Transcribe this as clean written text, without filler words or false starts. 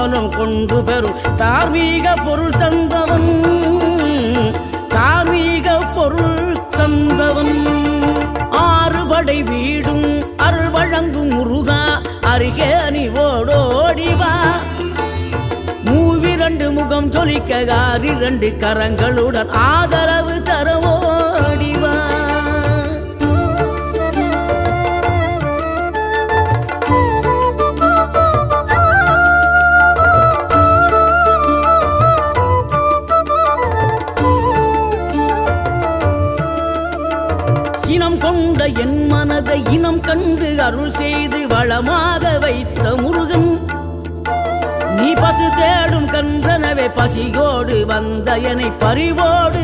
கோலம் கொண்டு பெறும் தார்மீக பொருள் தந்தவன், தார்மீக பொருள் தந்தவன். ஆறுபடை வீடும் அருள் வழங்கும் முருகா அருகே நீ ஓடோடிவா. மூவிரண்டு முகம் ஜொலிக்க ஆறிரண்டு கரங்களுடன் ஆதரவு தரவோடிவா. இனம் கொண்ட என் மனதை இனம் கண்டு அருள் செய்து வளமாக வைத்த முருகன், நீ பசு தேடும் கன்றனவே பசியோடு வந்த என்னை பறிவோடு